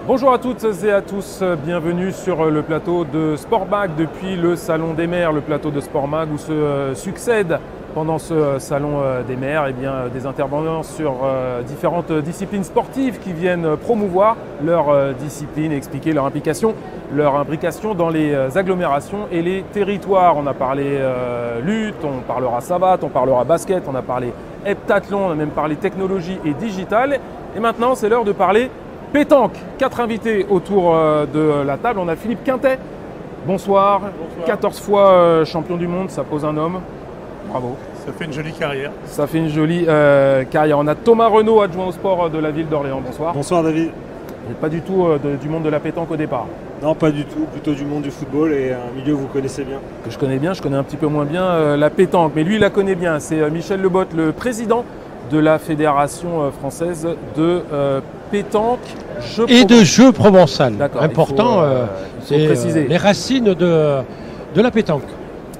Bonjour à toutes et à tous, bienvenue sur le plateau de Sportmag depuis le Salon des Mers, le plateau de Sportmag où se succèdent pendant ce Salon des Mers des intervenants sur différentes disciplines sportives qui viennent promouvoir leur discipline, expliquer leur implication dans les agglomérations et les territoires. On a parlé lutte, on parlera savate, on parlera basket, on a parlé heptathlon, on a même parlé technologie et digital. Et maintenant, c'est l'heure de parler pétanque. 4 invités autour de la table. On a Philippe Quintet. Bonsoir. 14 fois champion du monde, ça pose un homme. Bravo. Ça fait une jolie carrière. Ça fait une jolie carrière. On a Thomas Renaud, adjoint au sport de la ville d'Orléans. Bonsoir. Bonsoir David. Vous n'êtes pas du tout du monde de la pétanque au départ? Non, pas du tout. Plutôt du monde du football et un milieu que vous connaissez bien. Que je connais bien, je connais un petit peu moins bien la pétanque. Mais lui, il la connaît bien. C'est Michel Lebotte, le président de la Fédération française de pétanque et de jeu provençal. Important, c'est préciser les racines de la pétanque.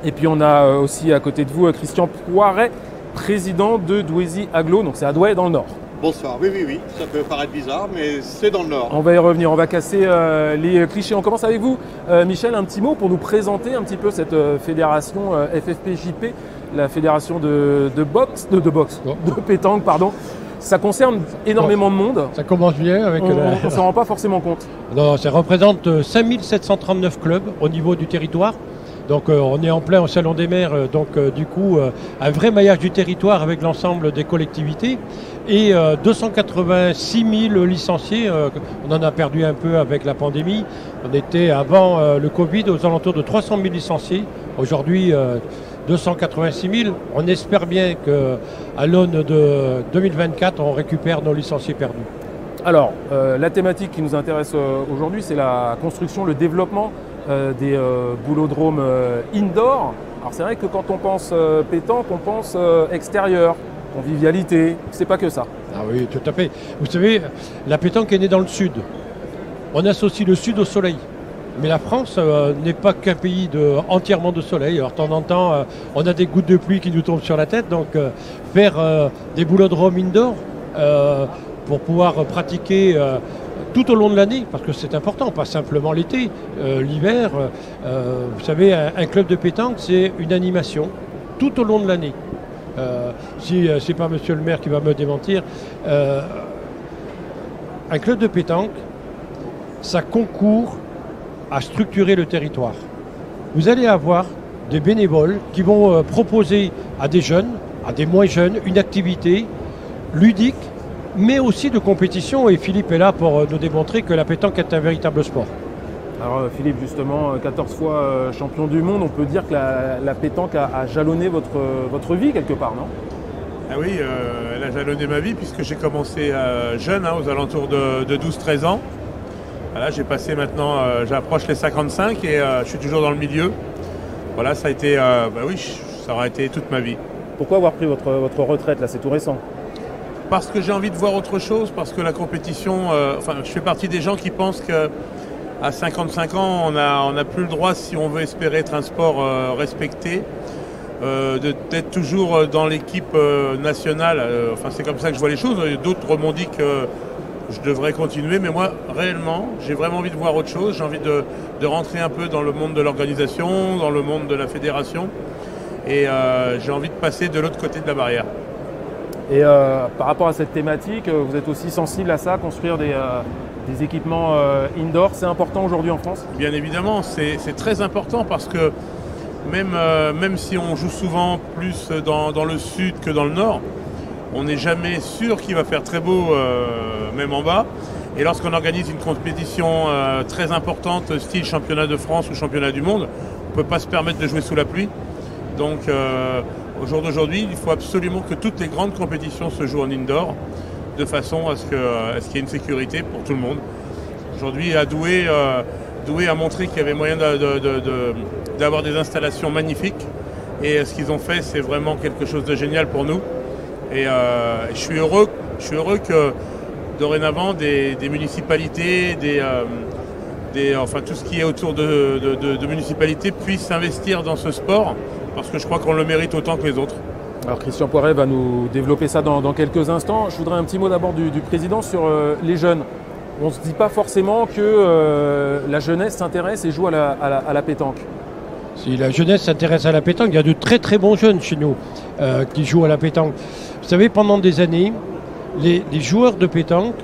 Et puis on a aussi à côté de vous Christian Poiret, président de Douaisis Agglo, donc c'est à Douai dans le Nord. Bonsoir, oui, ça peut paraître bizarre, mais c'est dans le Nord. On va y revenir, on va casser les clichés. On commence avec vous, Michel, un petit mot pour nous présenter un petit peu cette fédération FFPJP, la fédération de pétanque, pardon. Ça concerne énormément de monde. Ça commence bien avec... On ne s'en rend pas forcément compte. Non, ça représente 5739 clubs au niveau du territoire. Donc on est en plein au Salon des Mers, donc du coup un vrai maillage du territoire avec l'ensemble des collectivités et 286 000 licenciés. On en a perdu un peu avec la pandémie. On était avant le Covid aux alentours de 300 000 licenciés. Aujourd'hui 286 000. On espère bien qu'à l'aune de 2024, on récupère nos licenciés perdus. Alors, la thématique qui nous intéresse aujourd'hui, c'est la construction, le développement des boulodromes indoor. Alors c'est vrai que quand on pense pétanque, on pense extérieur, convivialité, c'est pas que ça. Ah oui, tout à fait. Vous savez, la pétanque est née dans le sud. On associe le sud au soleil. Mais la France n'est pas qu'un pays entièrement de soleil. Alors de temps en temps, on a des gouttes de pluie qui nous tombent sur la tête. Donc faire des boulodromes indoor pour pouvoir pratiquer tout au long de l'année, parce que c'est important, pas simplement l'été, l'hiver. Vous savez, un club de pétanque, c'est une animation tout au long de l'année. Si c'est pas monsieur le maire qui va me démentir, un club de pétanque, ça concourt à structurer le territoire. Vous allez avoir des bénévoles qui vont proposer à des jeunes, à des moins jeunes, une activité ludique, mais aussi de compétition. Et Philippe est là pour nous démontrer que la pétanque est un véritable sport. Alors Philippe, justement, 14 fois champion du monde, on peut dire que la pétanque a jalonné votre vie quelque part, non? Ah oui, elle a jalonné ma vie puisque j'ai commencé jeune, aux alentours de 12-13 ans. Voilà, j'ai passé maintenant, j'approche les 55 et je suis toujours dans le milieu. Voilà, ça a été, ça aura été toute ma vie. Pourquoi avoir pris votre retraite là? C'est tout récent. Parce que j'ai envie de voir autre chose, parce que la compétition, je fais partie des gens qui pensent qu'à 55 ans, on n'a plus le droit, si on veut espérer être un sport respecté, d'être toujours dans l'équipe nationale. C'est comme ça que je vois les choses. D'autres m'ont dit que je devrais continuer, mais moi, réellement, j'ai vraiment envie de voir autre chose. J'ai envie de rentrer un peu dans le monde de l'organisation, dans le monde de la fédération, et j'ai envie de passer de l'autre côté de la barrière. Et par rapport à cette thématique, vous êtes aussi sensible à ça, construire des équipements indoor, c'est important aujourd'hui en France? Bien évidemment, c'est très important parce que même si on joue souvent plus dans le sud que dans le nord, on n'est jamais sûr qu'il va faire très beau, même en bas. Et lorsqu'on organise une compétition très importante, style championnat de France ou championnat du monde, on ne peut pas se permettre de jouer sous la pluie. Donc au jour d'aujourd'hui, il faut absolument que toutes les grandes compétitions se jouent en indoor, de façon à ce qu'il y ait une sécurité pour tout le monde. Aujourd'hui, à Douai a montré qu'il y avait moyen d'avoir des installations magnifiques. Et ce qu'ils ont fait, c'est vraiment quelque chose de génial pour nous. Et je suis heureux que dorénavant des municipalités, tout ce qui est autour de municipalités puissent s'investir dans ce sport, parce que je crois qu'on le mérite autant que les autres. Alors Christian Poiret va nous développer ça dans quelques instants. Je voudrais un petit mot d'abord du président sur les jeunes. on ne se dit pas forcément que la jeunesse s'intéresse et joue à la pétanque. Si la jeunesse s'intéresse à la pétanque, il y a de très très bons jeunes chez nous qui jouent à la pétanque. Vous savez, pendant des années, les joueurs de pétanque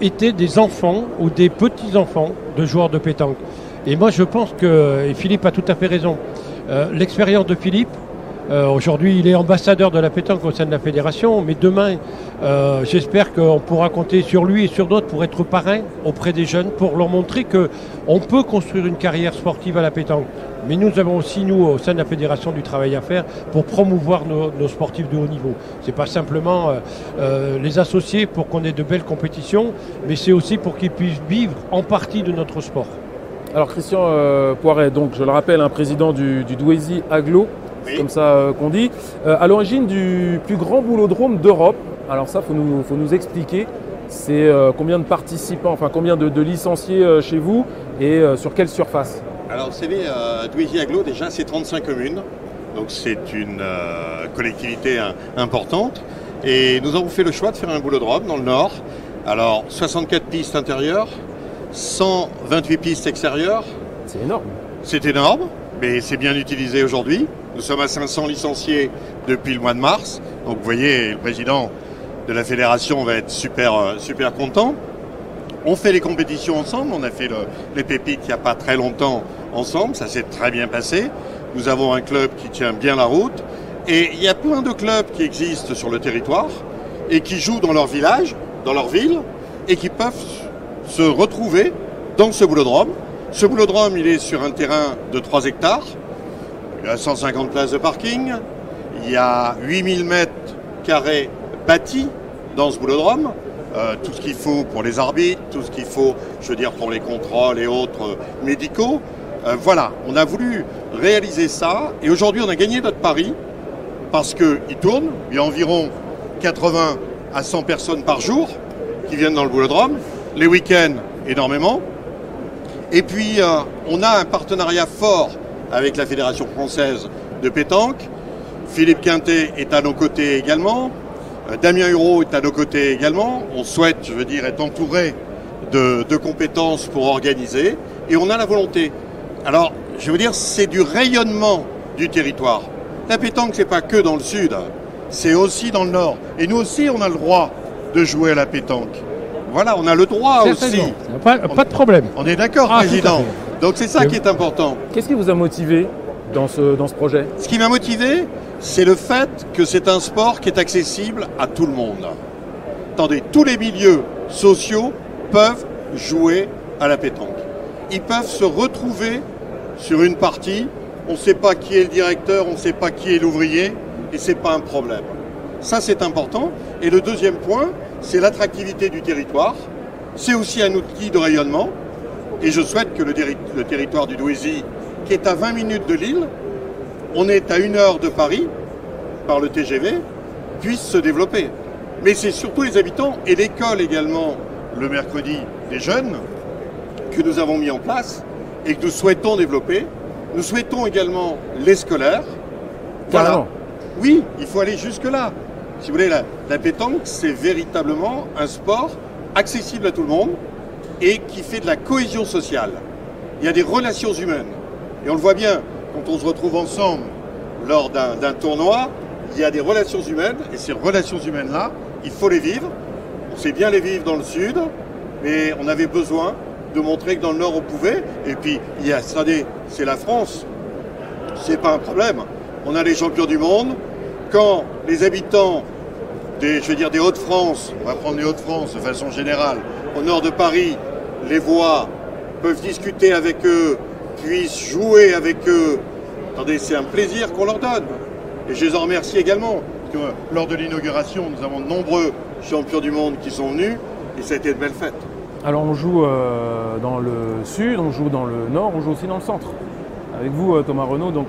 étaient des enfants ou des petits-enfants de joueurs de pétanque. Et moi je pense que, et Philippe a tout à fait raison, l'expérience de Philippe, aujourd'hui il est ambassadeur de la pétanque au sein de la fédération, mais demain j'espère qu'on pourra compter sur lui et sur d'autres pour être parrain auprès des jeunes, pour leur montrer qu'on peut construire une carrière sportive à la pétanque. Mais nous avons aussi, nous, au sein de la fédération, du travail à faire pour promouvoir nos sportifs de haut niveau. Ce n'est pas simplement les associer pour qu'on ait de belles compétitions, mais c'est aussi pour qu'ils puissent vivre en partie de notre sport. Alors Christian Poiret, donc je le rappelle, un président du Douaisis Agglo, c'est comme ça qu'on dit, à l'origine du plus grand boulodrome d'Europe. Alors ça, faut nous expliquer. C'est combien de participants, enfin combien de licenciés chez vous et sur quelle surface? Alors, vous savez, Douaisis Agglo, déjà, c'est 35 communes. Donc, c'est une collectivité importante. Et nous avons fait le choix de faire un boulodrome dans le nord. Alors, 64 pistes intérieures, 128 pistes extérieures. C'est énorme. C'est énorme, mais c'est bien utilisé aujourd'hui. Nous sommes à 500 licenciés depuis le mois de mars. Donc, vous voyez, le président de la fédération va être super content. On fait les compétitions ensemble, on a fait les pépites il n'y a pas très longtemps ensemble, ça s'est très bien passé. Nous avons un club qui tient bien la route et il y a plein de clubs qui existent sur le territoire et qui jouent dans leur village, dans leur ville et qui peuvent se retrouver dans ce boulodrome. Ce boulodrome, il est sur un terrain de 3 hectares, il y a 150 places de parking, il y a 8000 mètres carrés bâtis dans ce boulodrome. Tout ce qu'il faut pour les arbitres, tout ce qu'il faut, je veux dire, pour les contrôles et autres médicaux. Voilà, on a voulu réaliser ça et aujourd'hui on a gagné notre pari parce qu'il tourne. Il y a environ 80 à 100 personnes par jour qui viennent dans le boulodrome, les week-ends énormément. Et puis on a un partenariat fort avec la Fédération française de pétanque. Philippe Quintet est à nos côtés également. Damien Hureau est à nos côtés également. On souhaite, je veux dire, être entouré de compétences pour organiser. Et on a la volonté. Alors, je veux dire, c'est du rayonnement du territoire. La pétanque, c'est pas que dans le sud. C'est aussi dans le nord. Et nous aussi, on a le droit de jouer à la pétanque. Voilà, on a le droit aussi. Pas de problème. On est d'accord, président. Donc c'est ça qui est important. Qu'est-ce qui vous a motivé dans ce projet? Ce qui m'a motivé, c'est le fait que c'est un sport qui est accessible à tout le monde. Attendez, tous les milieux sociaux peuvent jouer à la pétanque. Ils peuvent se retrouver sur une partie. On ne sait pas qui est le directeur, on ne sait pas qui est l'ouvrier, et ce n'est pas un problème. Ça, c'est important. Et le deuxième point, c'est l'attractivité du territoire. C'est aussi un outil de rayonnement. Et je souhaite que le territoire du Douaisis, qui est à 20 minutes de Lille, on est à 1 heure de Paris, par le TGV, puisse se développer. Mais c'est surtout les habitants et l'école également, le mercredi des jeunes, que nous avons mis en place et que nous souhaitons développer. Nous souhaitons également les scolaires. Voilà. Oui, il faut aller jusque-là. Si vous voulez, la pétanque, c'est véritablement un sport accessible à tout le monde et qui fait de la cohésion sociale. Il y a des relations humaines. Et on le voit bien, quand on se retrouve ensemble lors d'un tournoi, il y a des relations humaines, et ces relations humaines-là, il faut les vivre. On sait bien les vivre dans le sud, mais on avait besoin de montrer que dans le nord on pouvait. Et puis, il y a c'est la France, c'est pas un problème. On a les champions du monde. Quand les habitants des Hauts-de-France, on va prendre les Hauts-de-France de façon générale, au nord de Paris, les voient, peuvent discuter avec eux, puissent jouer avec eux. Attendez, c'est un plaisir qu'on leur donne. Et je les en remercie également, parce que lors de l'inauguration, nous avons de nombreux champions du monde qui sont venus, et ça a été de belles fêtes. Alors on joue dans le sud, on joue dans le nord, on joue aussi dans le centre. Avec vous, Thomas Renaud, donc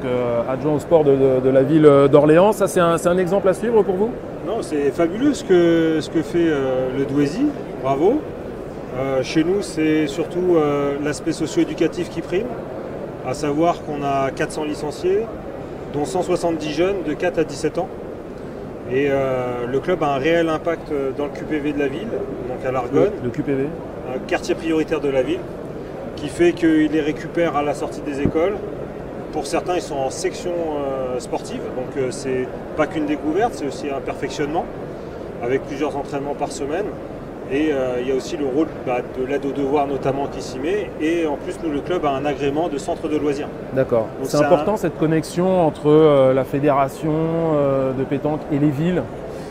adjoint au sport de la ville d'Orléans. Ça, c'est un exemple à suivre pour vous? Non, c'est fabuleux ce que fait le Douaisis. Bravo. Chez nous, c'est surtout l'aspect socio-éducatif qui prime, à savoir qu'on a 400 licenciés, dont 170 jeunes de 4 à 17 ans. Et le club a un réel impact dans le QPV de la ville, donc à l'Argonne, Le QPV. un quartier prioritaire de la ville, qui fait qu'il les récupère à la sortie des écoles. Pour certains, ils sont en section sportive, donc c'est pas qu'une découverte, c'est aussi un perfectionnement, avec plusieurs entraînements par semaine. Et il y a aussi le rôle de l'aide aux devoirs notamment qui s'y met. Et en plus, nous, le club a un agrément de centre de loisirs. D'accord. Donc C'est c'est important cette connexion entre la fédération de pétanque et les villes.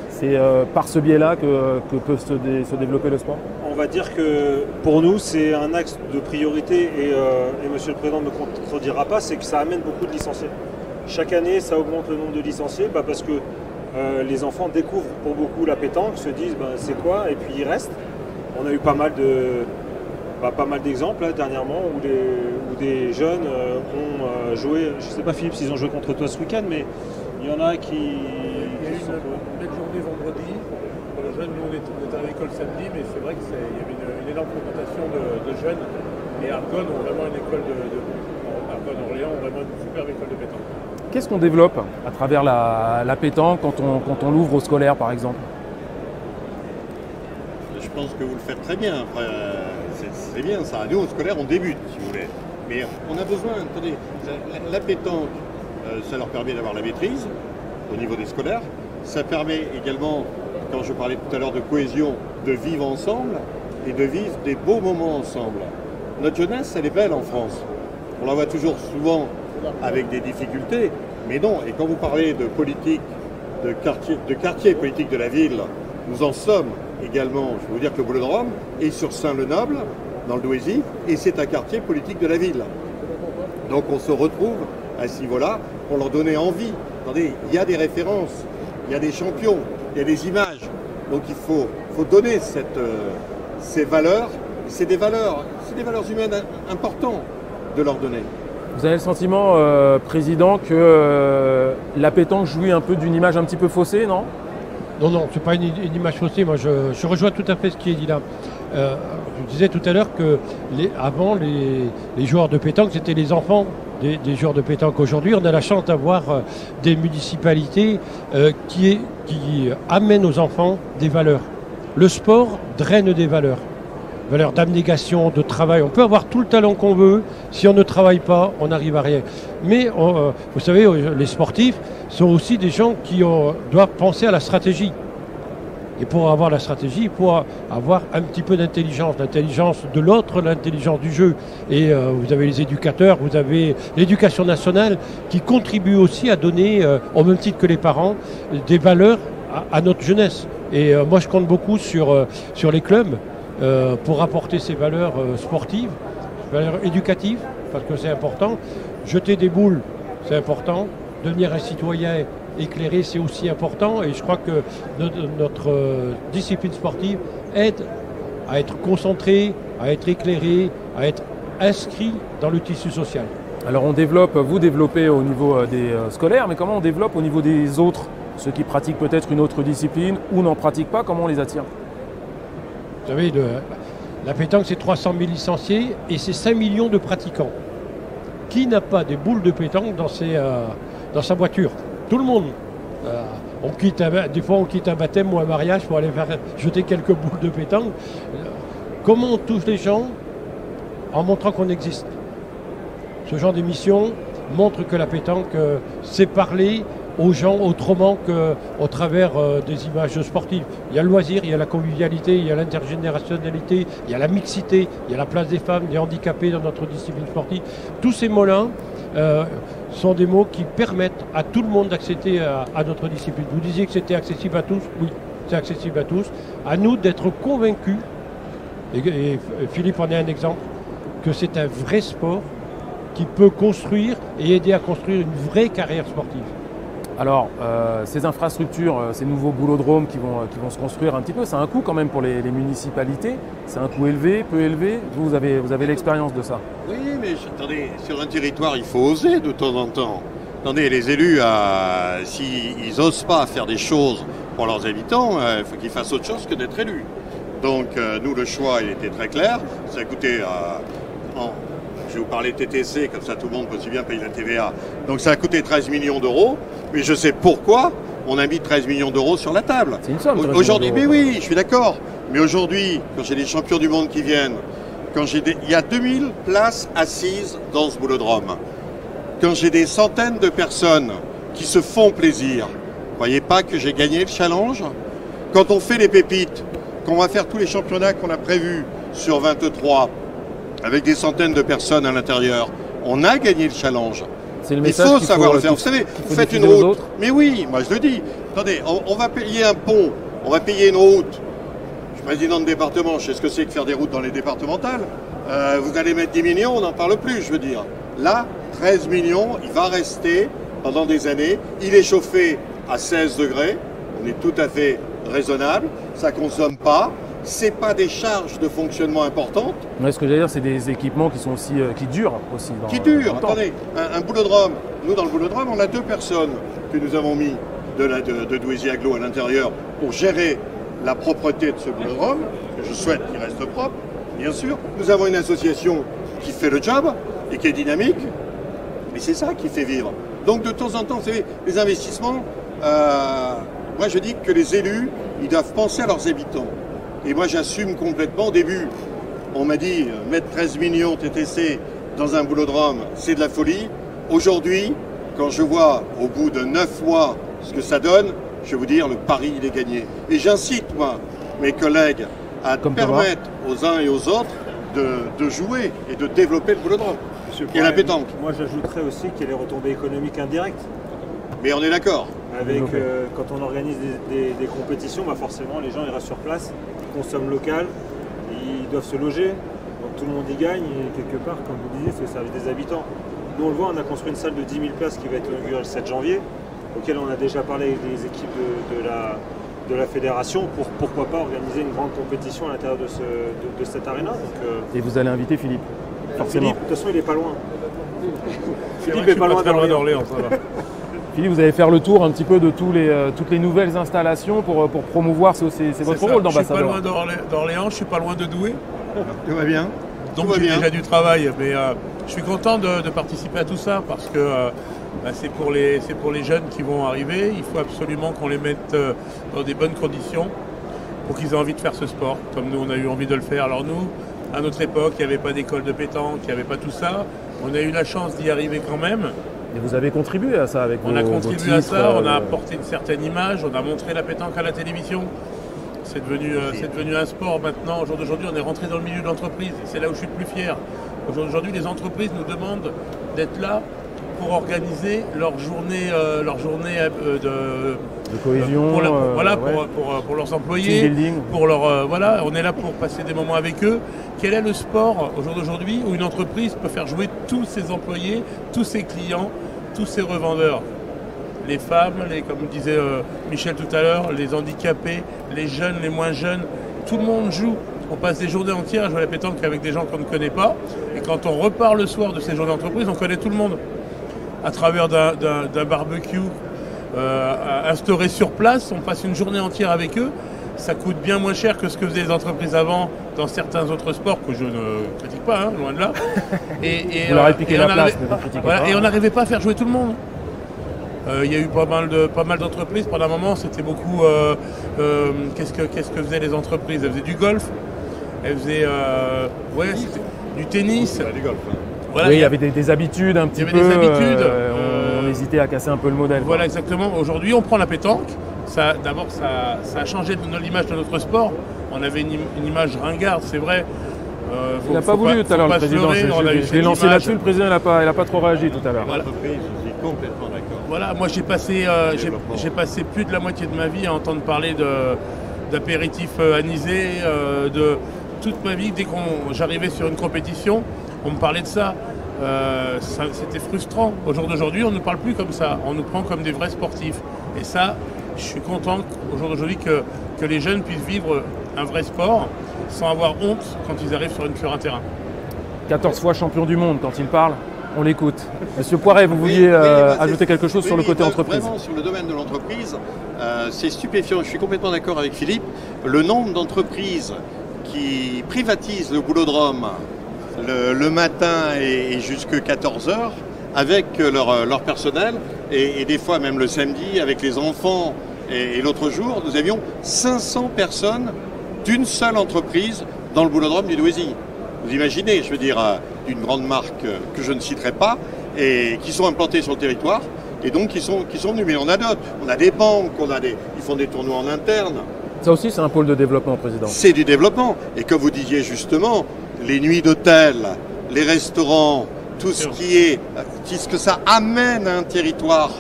C'est par ce biais-là que peut se développer le sport. On va dire que pour nous, c'est un axe de priorité et Monsieur le Président ne me contredira pas, c'est que ça amène beaucoup de licenciés. Chaque année, ça augmente le nombre de licenciés parce que les enfants découvrent pour beaucoup la pétanque, se disent c'est quoi, et puis ils restent. On a eu pas mal d'exemples dernièrement où des jeunes ont joué, je ne sais pas Philippe s'ils ont joué contre toi ce week-end, mais il y en a qui... Il y a eu une belle journée vendredi. Pour les jeunes, nous on était à l'école samedi, mais c'est vrai qu'il y avait une énorme fréquentation de jeunes. Et Argonne ont vraiment une école Argonne-Orléans ont vraiment une superbe école de pétanque. Qu'est-ce qu'on développe à travers la pétanque quand on l'ouvre aux scolaires par exemple? Je pense que vous le faites très bien. C'est bien ça. Nous, au scolaire, on débute, si vous voulez. Mais on a besoin, attendez, la pétanque, ça leur permet d'avoir la maîtrise au niveau des scolaires. Ça permet également, quand je parlais tout à l'heure de cohésion, de vivre ensemble et de vivre des beaux moments ensemble. Notre jeunesse, elle est belle en France. On la voit toujours souvent avec des difficultés, mais non. Et quand vous parlez de politique, de quartier politique de la ville, nous en sommes également. Je peux vous dire que le Boulodrome est sur Saint-Lenoble, dans le Douaisis, et c'est un quartier politique de la ville. Donc on se retrouve à ce niveau-là pour leur donner envie. Attendez, il y a des références, il y a des champions, il y a des images. Donc il faut donner ces valeurs. C'est des valeurs humaines importantes de leur donner. Vous avez le sentiment, Président, que la pétanque jouit un peu d'une image un petit peu faussée, non? Non, c'est pas une image faussée. Moi, je rejoins tout à fait ce qui est dit là. Je disais tout à l'heure que avant, les joueurs de pétanque, c'était les enfants des joueurs de pétanque. Aujourd'hui, on a la chance d'avoir des municipalités qui amènent aux enfants des valeurs. Le sport draine des valeurs. Valeurs d'abnégation, de travail. On peut avoir tout le talent qu'on veut. Si on ne travaille pas, on n'arrive à rien. Mais vous savez, les sportifs sont aussi des gens qui doivent penser à la stratégie. Et pour avoir la stratégie, il faut avoir un petit peu d'intelligence. L'intelligence de l'autre, l'intelligence du jeu. Et vous avez les éducateurs, vous avez l'éducation nationale qui contribue aussi à donner, au même titre que les parents, des valeurs à notre jeunesse. Et moi, je compte beaucoup sur les clubs. Pour apporter ces valeurs sportives, valeurs éducatives, parce que c'est important. Jeter des boules, c'est important. Devenir un citoyen éclairé, c'est aussi important. Et je crois que notre discipline sportive aide à être concentré, à être éclairé, à être inscrit dans le tissu social. Alors vous développez au niveau des scolaires, mais comment on développe au niveau des autres? Ceux qui pratiquent peut-être une autre discipline ou n'en pratiquent pas, comment on les attire? Vous savez, la pétanque, c'est 300 000 licenciés et c'est 5 millions de pratiquants. Qui n'a pas des boules de pétanque dans sa voiture? Tout le monde. Des fois, on quitte un baptême ou un mariage pour aller jeter quelques boules de pétanque. Comment on touche les gens? En montrant qu'on existe. Ce genre d'émission montre que la pétanque sait parler aux gens autrement qu'au travers des images sportives. Il y a le loisir, il y a la convivialité, il y a l'intergénérationnalité, il y a la mixité, il y a la place des femmes, des handicapés dans notre discipline sportive. Tous ces mots-là sont des mots qui permettent à tout le monde d'accéder à notre discipline. Vous disiez que c'était accessible à tous, oui, c'est accessible à tous. À nous d'être convaincus, et Philippe en est un exemple, que c'est un vrai sport qui peut construire et aider à construire une vraie carrière sportive. Alors, ces infrastructures, ces nouveaux boulodromes qui vont se construire un petit peu, c'est un coût quand même pour les municipalités. C'est un coût élevé, peu élevé. Vous avez l'expérience de ça. Oui, mais attendez, sur un territoire, il faut oser de temps en temps. Attendez, les élus, s'ils n'osent pas faire des choses pour leurs habitants, il faut qu'ils fassent autre chose que d'être élus. Donc, nous, le choix, il était très clair. Ça a coûté... je vais vous parler TTC, comme ça tout le monde peut aussi bien payer la TVA. Donc ça a coûté 13 millions d'euros, mais je sais pourquoi. on a mis 13 millions d'euros sur la table. C'est une somme. 13 Aujourd'hui, millions mais d'euros. oui, je suis d'accord. Mais aujourd'hui, quand j'ai des champions du monde qui viennent, il y a 2000 places assises dans ce boulodrome. Quand j'ai des centaines de personnes qui se font plaisir, croyez pas que j'ai gagné le challenge? Quand on fait les pépites, qu'on va faire tous les championnats qu'on a prévus sur 23, avec des centaines de personnes à l'intérieur, on a gagné le challenge. C'est le Il message faut qu'il savoir faut- le faire. Vous qu'il savez, faut vous faites une diffuser aux route. autres. Mais oui, moi je le dis. Attendez, on va payer un pont, on va payer une route. Je suis président de département, je sais ce que c'est que faire des routes dans les départementales. Vous allez mettre 10 millions, on n'en parle plus, je veux dire. Là, 13 millions, il va rester pendant des années. Il est chauffé à 16 degrés. On est tout à fait raisonnable. Ça ne consomme pas. Ce n'est pas des charges de fonctionnement importantes. Ouais, ce que j'allais dire, c'est des équipements qui sont aussi qui durent aussi. Qui dure. dans le temps. Attendez, un boulodrome. Nous, dans le boulodrome, on a 2 personnes que nous avons mis de Douaisis-Aglo à l'intérieur pour gérer la propreté de ce boulodrome. Je souhaite qu'il reste propre, bien sûr. Nous avons une association qui fait le job et qui est dynamique. Et c'est ça qui fait vivre. Donc, de temps en temps, vous savez, les investissements, moi, je dis que les élus, ils doivent penser à leurs habitants. Et moi, j'assume complètement. Au début, on m'a dit, mettre 13 millions TTC dans un boulodrome, c'est de la folie. Aujourd'hui, quand je vois au bout de 9 mois ce que ça donne, je vais vous dire, le pari, il est gagné. Et j'incite, moi, mes collègues, à Comme permettre aux uns et aux autres de jouer et de développer le boulodrome. Monsieur Et la Poiret, pétanque. Moi, j'ajouterais aussi qu'il y a les retombées économiques indirectes. Mais on est d'accord. Avec, Développer. quand on organise des compétitions, bah forcément, les gens ils restent sur place, ils consomment local, ils doivent se loger. Donc tout le monde y gagne et quelque part, comme vous disiez, c'est au service des habitants. Nous, on le voit, on a construit une salle de 10 000 places qui va être inaugurée le 7 janvier, auquel on a déjà parlé avec les équipes de la fédération pour pourquoi pas organiser une grande compétition à l'intérieur de cette aréna. Donc, Et vous allez inviter Philippe, forcément. Philippe, de toute façon, il est pas loin. C'est vrai Philippe que est pas loin très d'Orléans. ça va. Philippe, vous allez faire le tour un petit peu de toutes les nouvelles installations pour promouvoir, c'est votre C'est ça. rôle Je suis pas d'ambassadeur. loin d'Orléans, je suis pas loin de Douai. Tout va bien. Donc Tout va j'ai bien. déjà du travail, mais je suis content de participer à tout ça parce que c'est pour les jeunes qui vont arriver. Il faut absolument qu'on les mette dans des bonnes conditions pour qu'ils aient envie de faire ce sport, comme nous on a eu envie de le faire. Alors nous, à notre époque, il n'y avait pas d'école de pétanque, il n'y avait pas tout ça. On a eu la chance d'y arriver quand même. Et vous avez contribué à ça avec On a vos contribué à titres, ça, on a apporté une certaine image, on a montré la pétanque à la télévision. C'est devenu un sport maintenant. Au jour d'aujourd'hui, on est rentré dans le milieu de l'entreprise. Et c'est là où je suis le plus fier. Aujourd'hui, les entreprises nous demandent d'être là pour organiser leur journée de cohésion, pour leurs team employés, building. on est là pour passer des moments avec eux. Quel est le sport au jour d'aujourd'hui où une entreprise peut faire jouer tous ses employés, tous ses clients, tous ses revendeurs? Les femmes, comme disait Michel tout à l'heure, les handicapés, les jeunes, les moins jeunes, tout le monde joue. On passe des journées entières à jouer à la pétanque avec des gens qu'on ne connaît pas. Et quand on repart le soir de ces journées d'entreprise, on connaît tout le monde. À travers d'un barbecue instauré sur place, on passe une journée entière avec eux. Ça coûte bien moins cher que ce que faisaient les entreprises avant dans certains autres sports que je ne critique pas, hein, loin de là. Vous leur avez piqué la place, mais vous critiquez pas. Et on n'arrivait pas à faire jouer tout le monde. Il y a eu pas mal d'entreprises. Pendant un moment, c'était beaucoup. Qu'est-ce que faisaient les entreprises? Elles faisaient du golf, elles faisaient c'était du tennis. Voilà, Oui, il y avait des habitudes un petit il y peu. avait des habitudes. On hésitait à casser un peu le modèle. quoi. Voilà, exactement. Aujourd'hui, on prend la pétanque. D'abord, ça a changé l'image de notre sport. On avait une image ringarde, c'est vrai. Il n'a pas voulu tout à l'heure, le président. Je l'ai lancé là-dessus, le président, il n'a pas trop réagi tout à l'heure. Voilà. Je suis complètement d'accord. Voilà, moi j'ai passé plus de la moitié de ma vie à entendre parler d'apéritifs anisés, de toute ma vie. Dès que j'arrivais sur une compétition, on me parlait de ça. C'était frustrant. Au jour d'aujourd'hui, on ne parle plus comme ça. On nous prend comme des vrais sportifs. Et ça, je suis content au jour d'aujourd'hui que les jeunes puissent vivre un vrai sport sans avoir honte quand ils arrivent sur un terrain. 14 fois champion du monde, quand il parle, on l'écoute. Monsieur Poiret, vous vouliez ajouter quelque chose sur le côté entreprise? Vraiment, sur le domaine de l'entreprise, c'est stupéfiant. Je suis complètement d'accord avec Philippe. Le nombre d'entreprises qui privatisent le boulodrome le matin et jusqu'à 14h avec leur personnel et des fois même le samedi avec les enfants. Et l'autre jour, nous avions 500 personnes d'une seule entreprise dans le boulodrome du Douaisis. Vous imaginez, je veux dire, d'une grande marque que je ne citerai pas, et qui sont implantées sur le territoire, et donc qui sont venus. Mais on a d'autres. On a des banques, ils font des tournois en interne. Ça aussi, c'est un pôle de développement, Président. C'est du développement. Et comme vous disiez justement, les nuits d'hôtel, les restaurants, tout ce que ça amène à un territoire,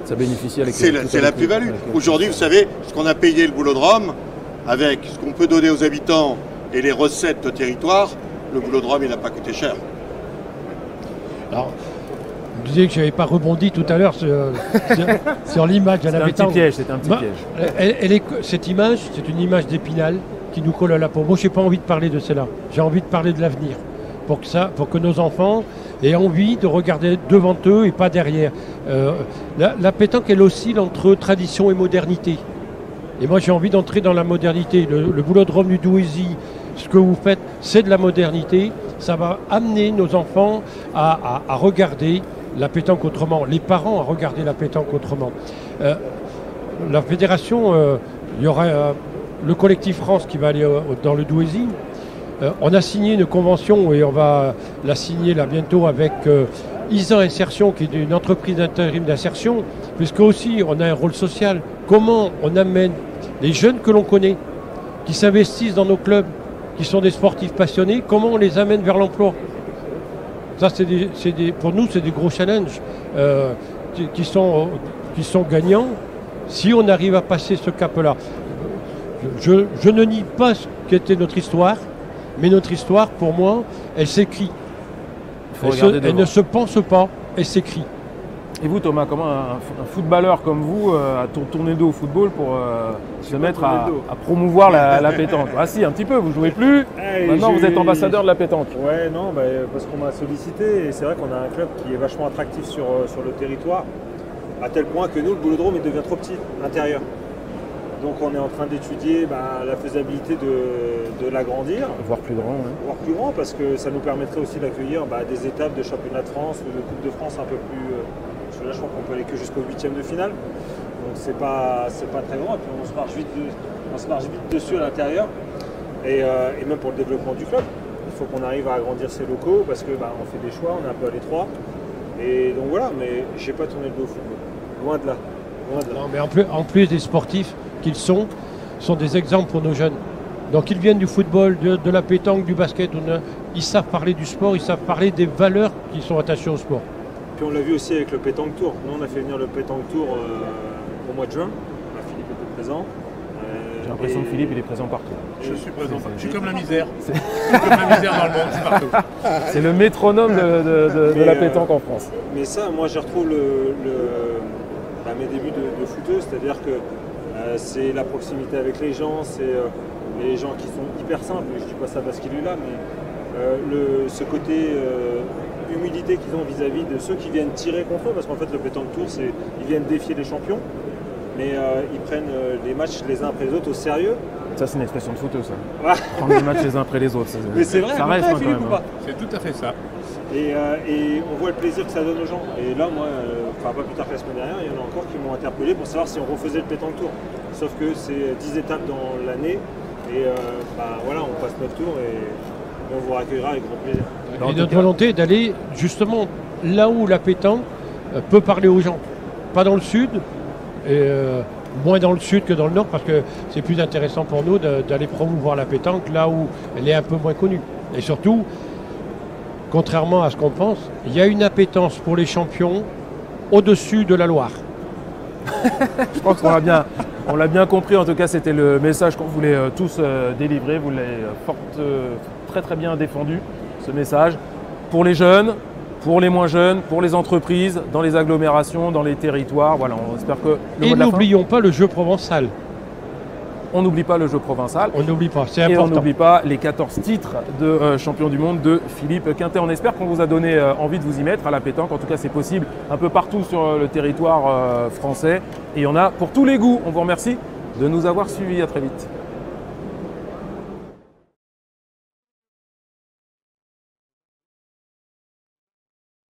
ça bénéficie avec c'est la plus-value. Aujourd'hui, vous savez, ce qu'on a payé le boulodrome, avec ce qu'on peut donner aux habitants et les recettes de territoire, le boulodrome, il n'a pas coûté cher. Alors, je disais que je n'avais pas rebondi tout à l'heure sur l'image de la pétanque. C'était un petit piège. Cette image, c'est une image d'Épinal qui nous colle à la peau. Moi, je n'ai pas envie de parler de cela. J'ai envie de parler de l'avenir. Pour que nos enfants aient envie de regarder devant eux et pas derrière. La pétanque, elle oscille entre tradition et modernité. Et moi, j'ai envie d'entrer dans la modernité. Le boulodrome du Douaisis, ce que vous faites, c'est de la modernité. Ça va amener nos enfants à regarder la pétanque autrement, les parents à regarder la pétanque autrement. La fédération, il y aura le collectif France qui va aller dans le Douaisis. On a signé une convention et on va la signer là bientôt avec ISA Insertion, qui est une entreprise d'intérim d'insertion, puisque aussi on a un rôle social. Comment on amène les jeunes que l'on connaît, qui s'investissent dans nos clubs, qui sont des sportifs passionnés, comment on les amène vers l'emploi? Ça, pour nous, c'est des gros challenges qui sont gagnants si on arrive à passer ce cap-là. Je ne nie pas ce qu'était notre histoire, mais notre histoire, pour moi, elle s'écrit. Elle ne se pense pas, elle s'écrit. Et vous, Thomas, comment un footballeur comme vous a tourné le dos au football pour se mettre à promouvoir la pétanque? Ah si, un petit peu, vous ne jouez plus, maintenant vous êtes ambassadeur de la pétanque. Ouais, non, parce qu'on m'a sollicité, et c'est vrai qu'on a un club qui est vachement attractif sur le territoire, à tel point que nous, le boulodrome, il devient trop petit, intérieur. Donc on est en train d'étudier la faisabilité de l'agrandir. Voire plus grand. Ouais. Voire plus grand, parce que ça nous permettrait aussi d'accueillir des étapes de championnat de France ou de Coupe de France un peu plus... là, je crois qu'on peut aller que jusqu'au 8e de finale. Donc c'est pas très grand. Et puis on se marche vite dessus à l'intérieur. Et même pour le développement du club, il faut qu'on arrive à agrandir ses locaux parce que on fait des choix, on est un peu à l'étroit. Et donc voilà, mais j'ai pas tourné le dos au football. Loin de là. Non, mais en plus des sportifs qu'ils sont des exemples pour nos jeunes. Donc ils viennent du football, de la pétanque, du basket. Ils savent parler du sport, ils savent parler des valeurs qui sont attachées au sport. Puis on l'a vu aussi avec le pétanque tour. Nous on a fait venir le pétanque tour au mois de juin. Philippe était présent. J'ai l'impression que Philippe il est présent partout. Je suis présent. Je suis comme la misère. Je suis comme la misère dans le monde, c'est partout. C'est le métronome de la pétanque en France. Mais ça, moi je retrouve mes débuts de footeuse, c'est-à-dire que c'est la proximité avec les gens, c'est les gens qui sont hyper simples. Je ne dis pas ça parce qu'il est là, mais ce côté humilité qu'ils ont vis-à-vis de ceux qui viennent tirer contre eux, parce qu'en fait le pétanque tour, ils viennent défier les champions, mais ils prennent les matchs les uns après les autres au sérieux. Ça c'est une expression de footeuse, ça. Prendre les matchs les uns après les autres. Mais c'est vrai, ça reste quand même. C'est tout à fait ça. Et on voit le plaisir que ça donne aux gens. Et là, moi, pas plus tard que la semaine dernière, il y en a encore qui m'ont interpellé pour savoir si on refaisait le pétanque tour. Sauf que c'est 10 étapes dans l'année. Et voilà, on passe notre tour et on vous accueillera avec grand plaisir. Et notre volonté est d'aller justement là où la pétanque peut parler aux gens. Pas dans le sud, et moins dans le sud que dans le nord, parce que c'est plus intéressant pour nous d'aller promouvoir la pétanque là où elle est un peu moins connue. Et surtout, contrairement à ce qu'on pense, il y a une appétence pour les champions au-dessus de la Loire. Je pense qu'on l'a bien compris. En tout cas, c'était le message qu'on voulait tous délivrer. Vous l'avez très très bien défendu, ce message. Pour les jeunes, pour les moins jeunes, pour les entreprises, dans les agglomérations, dans les territoires. Voilà, on espère que Et n'oublions pas le jeu provençal. On n'oublie pas le jeu provençal. On n'oublie pas, c'est important. Et on n'oublie pas les 14 titres de champion du monde de Philippe Quintet. On espère qu'on vous a donné envie de vous y mettre à la pétanque. En tout cas, c'est possible un peu partout sur le territoire français. Et il y en a pour tous les goûts. On vous remercie de nous avoir suivis. À très vite.